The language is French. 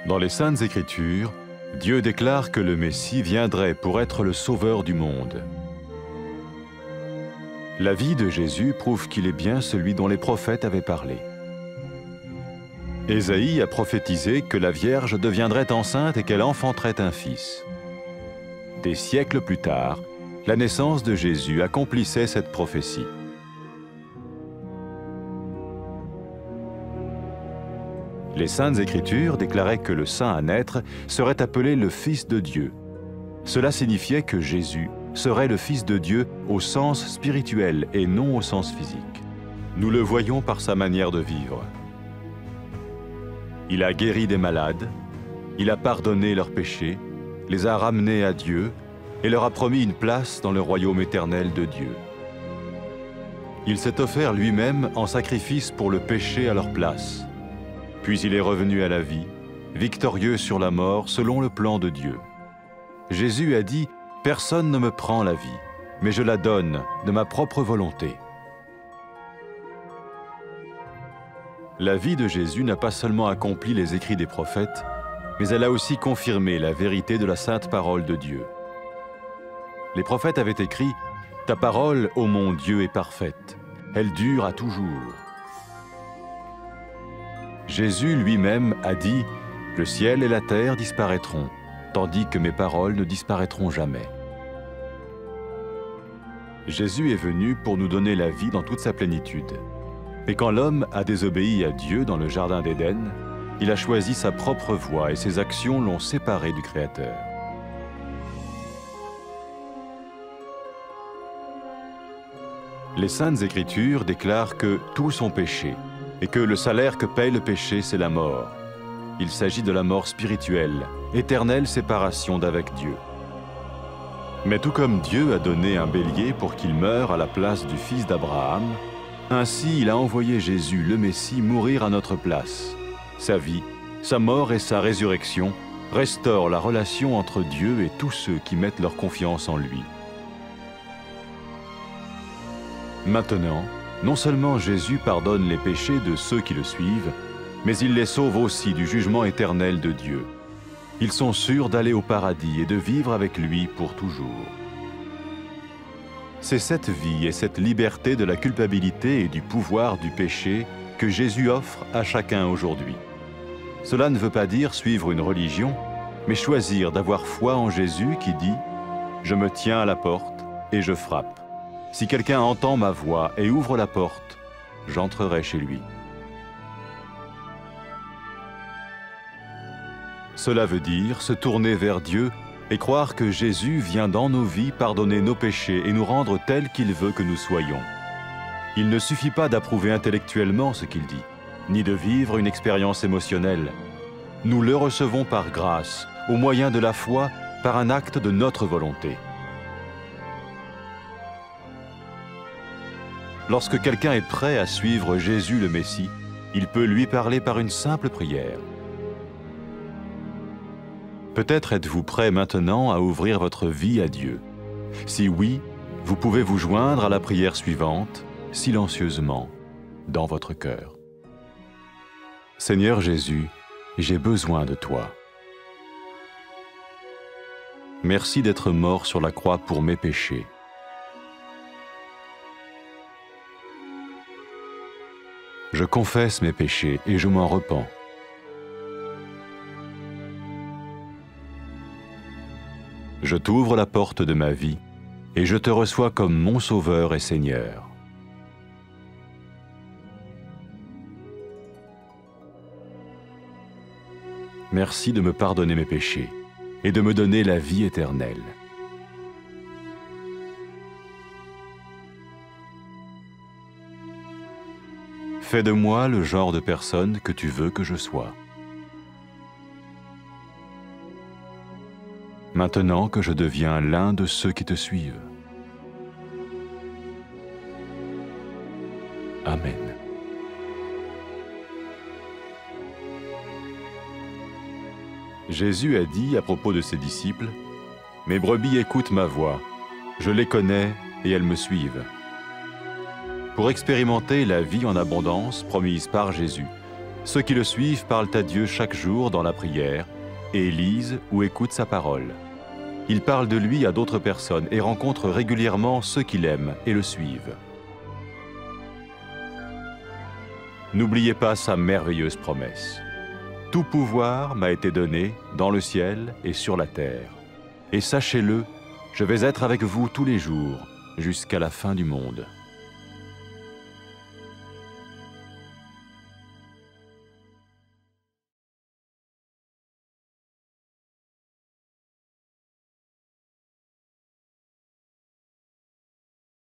Dans les Saintes Écritures, Dieu déclare que le Messie viendrait pour être le sauveur du monde. La vie de Jésus prouve qu'il est bien celui dont les prophètes avaient parlé. Ésaïe a prophétisé que la Vierge deviendrait enceinte et qu'elle enfanterait un fils. Des siècles plus tard, la naissance de Jésus accomplissait cette prophétie. Les Saintes Écritures déclaraient que le saint à naître serait appelé le Fils de Dieu. Cela signifiait que Jésus serait le Fils de Dieu au sens spirituel et non au sens physique. Nous le voyons par sa manière de vivre. Il a guéri des malades, il a pardonné leurs péchés, les a ramenés à Dieu et leur a promis une place dans le royaume éternel de Dieu. Il s'est offert lui-même en sacrifice pour le péché à leur place. Puis il est revenu à la vie, victorieux sur la mort selon le plan de Dieu. Jésus a dit « Personne ne me prend la vie, mais je la donne de ma propre volonté ». La vie de Jésus n'a pas seulement accompli les écrits des prophètes, mais elle a aussi confirmé la vérité de la sainte parole de Dieu. Les prophètes avaient écrit « Ta parole, ô mon Dieu, est parfaite, elle dure à toujours ». Jésus lui-même a dit « Le ciel et la terre disparaîtront, tandis que mes paroles ne disparaîtront jamais ». Jésus est venu pour nous donner la vie dans toute sa plénitude. Et quand l'homme a désobéi à Dieu dans le jardin d'Éden, il a choisi sa propre voie et ses actions l'ont séparé du Créateur. Les Saintes Écritures déclarent que tous ont péché et que le salaire que paye le péché, c'est la mort. Il s'agit de la mort spirituelle, éternelle séparation d'avec Dieu. Mais tout comme Dieu a donné un bélier pour qu'il meure à la place du fils d'Abraham, ainsi il a envoyé Jésus, le Messie, mourir à notre place. Sa vie, sa mort et sa résurrection restaurent la relation entre Dieu et tous ceux qui mettent leur confiance en lui. Maintenant, non seulement Jésus pardonne les péchés de ceux qui le suivent, mais il les sauve aussi du jugement éternel de Dieu. Ils sont sûrs d'aller au paradis et de vivre avec lui pour toujours. C'est cette vie et cette liberté de la culpabilité et du pouvoir du péché que Jésus offre à chacun aujourd'hui. Cela ne veut pas dire suivre une religion, mais choisir d'avoir foi en Jésus qui dit « Je me tiens à la porte et je frappe. Si quelqu'un entend ma voix et ouvre la porte, j'entrerai chez lui. » Cela veut dire se tourner vers Dieu et croire que Jésus vient dans nos vies pardonner nos péchés et nous rendre tels qu'il veut que nous soyons. Il ne suffit pas d'approuver intellectuellement ce qu'il dit, ni de vivre une expérience émotionnelle. Nous le recevons par grâce, au moyen de la foi, par un acte de notre volonté. Lorsque quelqu'un est prêt à suivre Jésus le Messie, il peut lui parler par une simple prière. Peut-être êtes-vous prêt maintenant à ouvrir votre vie à Dieu. Si oui, vous pouvez vous joindre à la prière suivante, silencieusement, dans votre cœur. Seigneur Jésus, j'ai besoin de toi. Merci d'être mort sur la croix pour mes péchés. Je confesse mes péchés et je m'en repens. Je t'ouvre la porte de ma vie et je te reçois comme mon Sauveur et Seigneur. Merci de me pardonner mes péchés et de me donner la vie éternelle. Fais de moi le genre de personne que tu veux que je sois. Maintenant que je deviens l'un de ceux qui te suivent. Amen. Jésus a dit à propos de ses disciples, « Mes brebis écoutent ma voix, je les connais et elles me suivent. » Pour expérimenter la vie en abondance promise par Jésus, Ceux qui le suivent parlent à Dieu chaque jour dans la prière et lisent ou écoutent sa parole. Il parle de lui à d'autres personnes et rencontre régulièrement ceux qui l'aiment et le suivent. N'oubliez pas sa merveilleuse promesse. Tout pouvoir m'a été donné dans le ciel et sur la terre. Et sachez-le, je vais être avec vous tous les jours, jusqu'à la fin du monde.